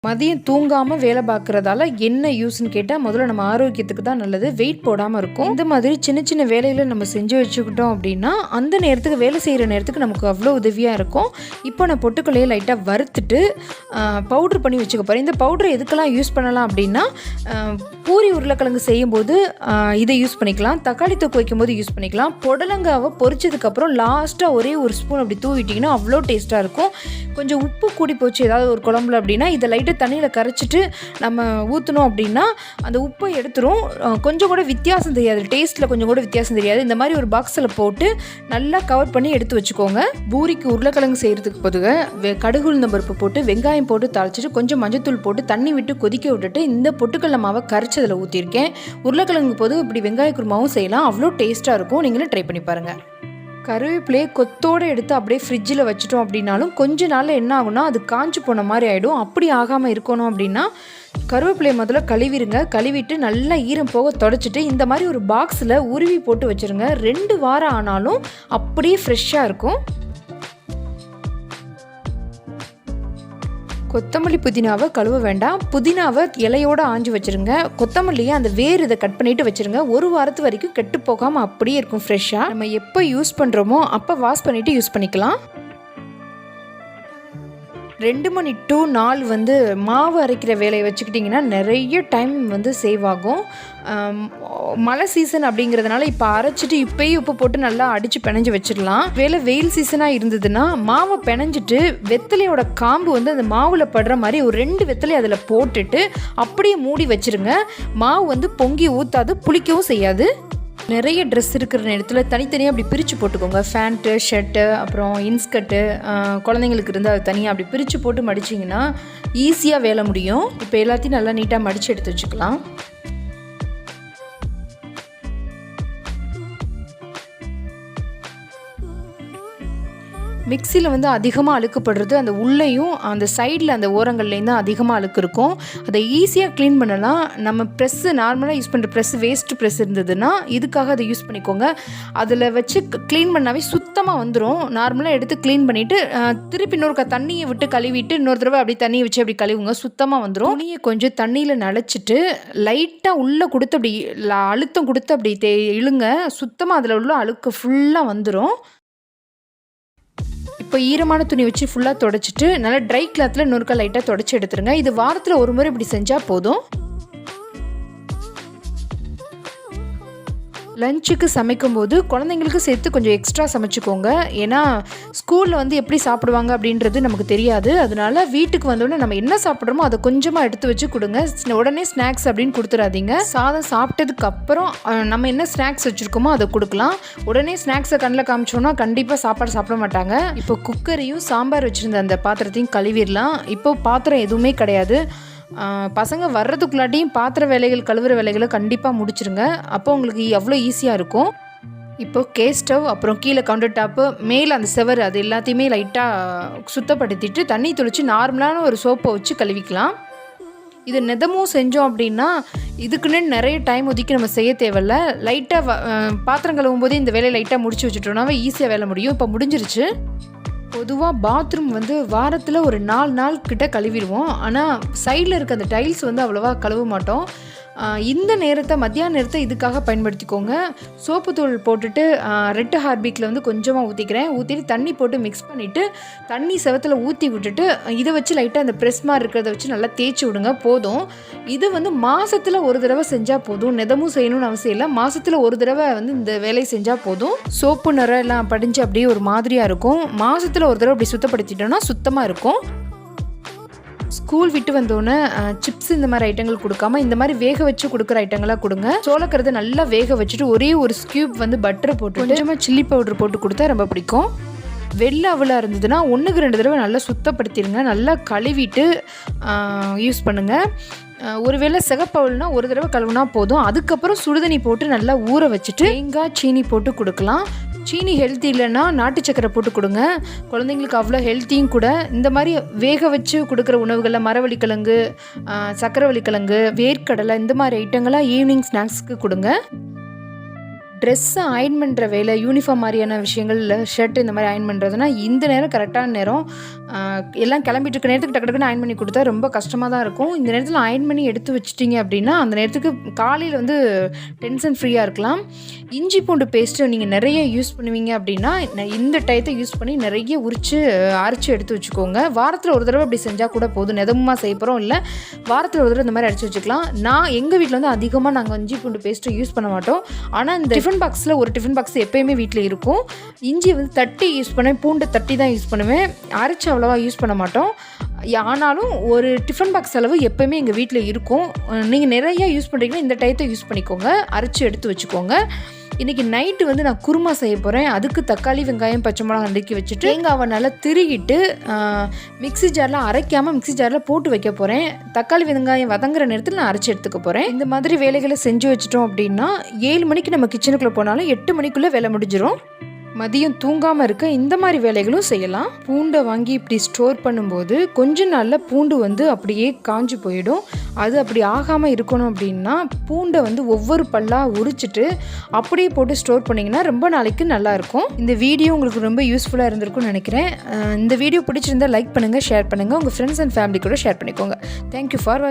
மதியம் தூங்காமல் வேலை பார்க்குறதால என்ன யூஸ்ன்னு கேட்டால் முதல்ல நம்ம ஆரோக்கியத்துக்கு தான் நல்லது, வெயிட் போடாமல் இருக்கும். இந்த மாதிரி சின்ன சின்ன வேலைகளை நம்ம செஞ்சு வச்சுக்கிட்டோம் அப்படின்னா அந்த நேரத்துக்கு வேலை செய்கிற நேரத்துக்கு நமக்கு அவ்வளோ உதவியாக இருக்கும். இப்போ நான் பொட்டுக்கலையை லைட்டாக வறுத்துட்டு பவுட்ரு பண்ணி வச்சுக்க போகிறேன். இந்த பவுட்ரு எதுக்கெல்லாம் யூஸ் பண்ணலாம் அப்படின்னா பூரி உருளைக்கிழங்கு செய்யும்போது இதை யூஸ் பண்ணிக்கலாம், தக்காளி தொக்கு வைக்கும்போது யூஸ் பண்ணிக்கலாம். புடலங்காவை பொரிச்சதுக்கப்புறம் லாஸ்ட்டாக ஒரே ஒரு ஸ்பூன் அப்படி தூவிட்டிங்கன்னா அவ்வளோ டேஸ்ட்டாக இருக்கும். கொஞ்சம் உப்பு கூடி போச்சு ஏதாவது ஒரு குழம்புல அப்படின்னா இதை லைட்டாக தண்ணியில் கரைச்சிட்டு நம்ம ஊற்றணும் அப்படின்னா அந்த உப்பை எடுத்துரும். கொஞ்சம் கூட வித்தியாசம் தெரியாது, டேஸ்ட்டில் கொஞ்சம் கூட வித்தியாசம் தெரியாது. இந்த மாதிரி ஒரு பாக்ஸில் போட்டு நல்லா கவர் பண்ணி எடுத்து வச்சுக்கோங்க. பூரிக்கு உருளைக்கிழங்கு செய்கிறதுக்கு பொதுவாக கடுகு உளுந்தம் பருப்பு போட்டு வெங்காயம் போட்டு தாளிச்சிட்டு கொஞ்சம் மஞ்சத்தூள் போட்டு தண்ணி விட்டு கொதிக்க விட்டுட்டு இந்த பொட்டுக்கடலை மாவை கரைச்சி அதில் ஊற்றிருக்கேன். உருளைக்கிழங்கு போது இப்படி வெங்காய குருமாவும் செய்யலாம், அவ்வளோ டேஸ்ட்டாக இருக்கும். நீங்களும் ட்ரை பண்ணி பாருங்கள். கருவேப்பிலையை கொத்தோடு எடுத்து அப்படியே ஃப்ரிட்ஜில் வச்சிட்டோம் அப்படின்னாலும் கொஞ்ச நாளில் என்ன ஆகும்னா அது காஞ்சி போன மாதிரி ஆகிடும். அப்படி ஆகாமல் இருக்கணும் அப்படின்னா கருவேப்பிலையை முதல்ல கழுவிடுங்க. கழுவிட்டு நல்லா ஈரம் போக தொடச்சிட்டு இந்த மாதிரி ஒரு பாக்ஸில் உருவி போட்டு வச்சுருங்க. 2 வாரம் ஆனாலும் அப்படியே ஃப்ரெஷ்ஷாக இருக்கும். கொத்தமல்லி புதினாவை கழுவ வேண்டாம், புதினாவை இலையோடு ஆஞ்சு வச்சுருங்க. கொத்தமல்லியை அந்த வேர் இதை கட் பண்ணிவிட்டு வச்சுருங்க. 1 வாரத்து வரைக்கும் கெட்டு போகாமல் அப்படியே இருக்கும் ஃப்ரெஷ்ஷாக. நம்ம எப்போ யூஸ் பண்ணுறோமோ அப்போ வாஷ் பண்ணிவிட்டு யூஸ் பண்ணிக்கலாம். 2 மணி to 4 வந்து மாவு அரைக்கிற வேலையை வச்சுக்கிட்டிங்கன்னா நிறைய டைம் வந்து சேவ் ஆகும். மழை சீசன் அப்படிங்கிறதுனால இப்போ அரைச்சிட்டு இப்போயே உப்பு போட்டு நல்லா அடித்து பிணைஞ்சு வச்சிடலாம். வெயில் சீசனாக இருந்ததுன்னா மாவை பிணைஞ்சிட்டு வெத்தலையோட காம்பு வந்து அந்த மாவில் படுற மாதிரி ஒரு 2 வெத்தலை அதில் போட்டுட்டு அப்படியே மூடி வச்சுருங்க. மாவு வந்து பொங்கி ஊற்றாது, புளிக்கவும் செய்யாது. நிறைய ட்ரெஸ் இருக்கிற நேரத்தில் தனித்தனியாக அப்படி பிரித்து போட்டுக்கோங்க. ஃபேண்ட்டு, ஷர்ட்டு, அப்புறம் இன்ஸ்கர்ட்டு, குழந்தைங்களுக்கு இருந்தால் அது தனியாக அப்படி பிரித்து போட்டு மடிச்சிங்கன்னா ஈஸியாக வேலை முடியும். இப்போ எல்லாத்தையும் நல்லா நீட்டாக மடித்து எடுத்து வச்சுக்கலாம். மிக்சியில் வந்து அதிகமாக அழுக்குப்படுறது அந்த உள்ளேயும் அந்த சைடில் அந்த ஓரங்கள்லேயும் தான் அதிகமாக அழுக்கு இருக்கும். அதை ஈஸியாக க்ளீன் பண்ணலாம். நம்ம ப்ரெஸ்ஸு நார்மலாக யூஸ் பண்ணுற ப்ரெஸ் வேஸ்ட்டு ப்ரெஸ் இருந்ததுன்னா இதுக்காக அதை யூஸ் பண்ணிக்கோங்க. அதில் வச்சு க்ளீன் பண்ணாவே சுத்தமாக வந்துடும். நார்மலாக எடுத்து க்ளீன் பண்ணிவிட்டு திருப்பி இன்னொரு தண்ணியை விட்டு கழுவிட்டு இன்னொரு தடவை அப்படி தண்ணியை வச்சு அப்படி கழுவுங்க, சுத்தமாக வந்துடும். துணியை கொஞ்சம் தண்ணியில் நனைச்சிட்டு லைட்டாக உள்ளே கொடுத்து அப்படி அழுத்தம் கொடுத்து அப்படி இழுங்க, சுத்தமாக அதில் உள்ள அழுக்கு ஃபுல்லாக வந்துடும். இப்போ ஈரமான துணி வச்சு ஃபுல்லாக தொடச்சிட்டு நல்லா ட்ரை கிளாத்தில் இன்னொருக்கா லைட்டாக தொடச்சி எடுத்துருங்க. இது வாரத்தில் ஒரு முறை இப்படி செஞ்சால் போதும். லஞ்சுக்கு சமைக்கும்போது குழந்தைங்களுக்கு சேர்த்து கொஞ்சம் எக்ஸ்ட்ரா சமைச்சிக்கோங்க. ஏன்னா ஸ்கூலில் வந்து எப்படி சாப்பிடுவாங்க அப்படின்றது நமக்கு தெரியாது. அதனால வீட்டுக்கு வந்தோடனே நம்ம என்ன சாப்பிட்றோமோ அதை கொஞ்சமாக எடுத்து வச்சு கொடுங்க. உடனே ஸ்நாக்ஸ் அப்படின்னு கொடுத்துடாதீங்க. சாதம் சாப்பிட்டதுக்கு அப்புறம் நம்ம என்ன ஸ்நாக்ஸ் வச்சுருக்கோமோ அதை கொடுக்கலாம். உடனே ஸ்நாக்ஸை கண்ணில் காமிச்சோன்னா கண்டிப்பாக சாப்பாடு சாப்பிட மாட்டாங்க. இப்போ குக்கரையும் சாம்பார் வச்சுருந்த அந்த பாத்திரத்தையும் கழுவிடலாம். இப்போ பாத்திரம் எதுவுமே கிடையாது. பசங்க வர்றதுக்குள்ளாட்டியும் பாத்திர வேலைகள் கழுவுற வேலைகளை கண்டிப்பாக முடிச்சிருங்க. அப்போ உங்களுக்கு எவ்வளோ ஈஸியாக இருக்கும். இப்போ கேஸ் ஸ்டவ், அப்புறம் கீழே கவுண்டர் டாப்பு, மேலே அந்த செவர், அது எல்லாத்தையுமே லைட்டாக சுத்தப்படுத்திட்டு தண்ணி தெளித்து நார்மலான ஒரு சோப்பை வச்சு கழுவிக்கலாம். இது நிதமும் செஞ்சோம் அப்படின்னா இதுக்குன்னு நிறைய டைம் ஒதுக்கி நம்ம செய்ய தேவையில்ல. லைட்டாக பாத்திரம் கழுவும் போதே இந்த வேலையை லைட்டாக முடிச்சு வச்சுட்டோம்னாவே ஈஸியாக வேலை முடியும். இப்போ முடிஞ்சிருச்சு. பொதுவாக பாத்ரூம் வந்து வாரத்தில் ஒரு 4 நாள் கிட்ட கழுவிடுவோம். ஆனால் சைடில் இருக்க அந்த டைல்ஸ் வந்து அவ்வளோவா கழுவ மாட்டோம். இந்த நேரத்தை மத்தியான நேரத்தை இதுக்காக பயன்படுத்திக்கோங்க. சோப்பு தூள் போட்டுட்டு ரெட் ஹார்பிக்கில் வந்து கொஞ்சமாக ஊற்றிட்டு தண்ணி போட்டு மிக்ஸ் பண்ணிவிட்டு தண்ணி செவத்தில் ஊற்றி விட்டுட்டு இதை வச்சு லைட்டாக அந்த ப்ரெஸ் மாதிரி இருக்கிறத வச்சு நல்லா தேய்ச்சி விடுங்க, போதும். இது வந்து மாதத்தில் ஒரு தடவை செஞ்சால் போதும். நிதமும் செய்யணும்னு அவசியம் இல்லை. மாதத்தில் ஒரு தடவை வந்து இந்த வேலையை செஞ்சால் போதும். சோப்பு நிறம் எல்லாம் படிஞ்சு அப்படியே ஒரு மாதிரியாக இருக்கும். மாதத்தில் ஒரு தடவை அப்படி சுத்தப்படுத்திட்டோன்னா சுத்தமாக இருக்கும். ஸ்கூல் விட்டு வந்தோன்னே சிப்ஸ் இந்த மாதிரி ஐட்டங்கள் கொடுக்காம இந்த மாதிரி வேக வச்சு கொடுக்குற ஐட்டங்களாக கொடுங்க. சோளக்கருதை நல்லா வேக வச்சுட்டு ஒரே ஒரு ஸ்கியூப் வந்து பட்டரை போட்டு கொஞ்சமாக சில்லி பவுடர் போட்டு கொடுத்தா ரொம்ப பிடிக்கும். வெள்ளை அவலாக இருந்ததுன்னா 1க்கு 2 தடவை நல்லா சுத்தப்படுத்திடுங்க. நல்லா கழுவிட்டு யூஸ் பண்ணுங்கள். ஒருவேளை சிகப்பவுல்னா ஒரு தடவை கழுவுனா போதும். அதுக்கப்புறம் சுடுதண்ணி போட்டு நல்லா ஊற வச்சுட்டு தேங்காய் சீனி போட்டு கொடுக்கலாம். சீனி ஹெல்த்தி இல்லைன்னா நாட்டு சக்கரை போட்டு கொடுங்க. குழந்தைங்களுக்கு அவ்வளோ ஹெல்த்தியும் கூட. இந்த மாதிரி வேக வச்சு கொடுக்குற உணவுகளில் மரவள்ளிக்கிழங்கு, சக்கரவள்ளிக்கிழங்கு, வேர்க்கடலை இந்த மாதிரி ஐட்டங்களாக ஈவினிங் ஸ்நாக்ஸ்க்கு கொடுங்க. ட்ரெஸ்ஸை அயர்ன் பண்ணுற வேலை, யூனிஃபார்ம் மாதிரியான விஷயங்கள், ஷர்ட் இந்த மாதிரி அயர்ன் பண்ணுறதுனா இந்த நேரம் கரெக்டான நேரம். எல்லாம் கிளம்பிட்டு இருக்க நேரத்துக்கு டக்கு டக்குன்னு அயர்ன் பண்ணி கொடுத்தா ரொம்ப கஷ்டமாக தான் இருக்கும். இந்த நேரத்தில் அயர்ன் பண்ணி எடுத்து வச்சிட்டிங்க அப்படின்னா அந்த நேரத்துக்கு காலையில் வந்து டென்ஷன் ஃப்ரீயாக இருக்கலாம். இஞ்சி பூண்டு பேஸ்ட்டு நீங்கள் நிறைய யூஸ் பண்ணுவீங்க அப்படின்னா இந்த டயத்தை யூஸ் பண்ணி நிறைய அரைச்சி எடுத்து வச்சுக்கோங்க. வாரத்தில் ஒரு தடவை அப்படி செஞ்சால் கூட போதும். நிதமாக செய்ய போகிறோம் இல்லை, வாரத்தில் ஒரு தடவை இந்த மாதிரி அரைச்சி வச்சுக்கலாம். எங்கள் வீட்டில் வந்து அதிகமாக நாங்கள் இஞ்சி பூண்டு பேஸ்ட்டு யூஸ் பண்ண மாட்டோம். ஆனால் இந்த டிஃபன் பாக்ஸில் ஒரு டிஃபன் பாக்ஸ் எப்போயுமே வீட்டில் இருக்கும். இஞ்சி வந்து தட்டி யூஸ் பண்ணுவேன், பூண்டு தட்டி தான் யூஸ் பண்ணுவேன், அரைச்சி அவ்வளோவா யூஸ் பண்ண மாட்டோம். ஆனாலும் ஒரு டிஃபன் பாக்ஸ் அளவு எப்போயுமே எங்கள் வீட்டில் இருக்கும். நீங்கள் நிறையா யூஸ் பண்ணுறீங்கன்னா இந்த டயத்தை யூஸ் பண்ணிக்கோங்க, அரைச்சி எடுத்து வச்சுக்கோங்க. இன்றைக்கி நைட்டு வந்து நான் குருமா செய்ய போகிறேன். அதுக்கு தக்காளி, வெங்காயம், பச்சை மிளகா நறுக்கி வச்சுட்டு தேங்காவை நல்லா திருகிட்டு மிக்ஸி ஜாரில் அரைக்காமல் மிக்ஸி ஜாரில் போட்டு வைக்க போகிறேன். தக்காளி வெங்காயம் வதங்குற நேரத்தில் நான் அரைச்சி எடுத்துக்க போகிறேன். இந்த மாதிரி வேலைகளை செஞ்சு வச்சிட்டோம் அப்படின்னா 7 மணிக்கு நம்ம கிச்சனுக்குள்ளே போனாலும் 8 மணிக்குள்ளே வேலை முடிஞ்சிடும். மதியம் தூங்காமல் இருக்க இந்த மாதிரி வேலைகளும் செய்யலாம். பூண்டை வாங்கி இப்படி ஸ்டோர் பண்ணும்போது கொஞ்ச நாளில் பூண்டு வந்து அப்படியே காஞ்சி போயிடும். அது அப்படி ஆகாமல் இருக்கணும் அப்படின்னா பூண்டை வந்து ஒவ்வொரு பல்லாக உரிச்சிட்டு அப்படியே போட்டு ஸ்டோர் பண்ணிங்கன்னா ரொம்ப நாளைக்கு நல்லாயிருக்கும். இந்த வீடியோ உங்களுக்கு ரொம்ப யூஸ்ஃபுல்லாக இருந்திருக்கும்னு நினைக்கிறேன். இந்த வீடியோ பிடிச்சிருந்தால் லைக் பண்ணுங்கள், ஷேர் பண்ணுங்கள், உங்கள் ஃப்ரெண்ட்ஸ் அண்ட் ஃபேமிலி கூட ஷேர் பண்ணிக்கோங்க. Thank you for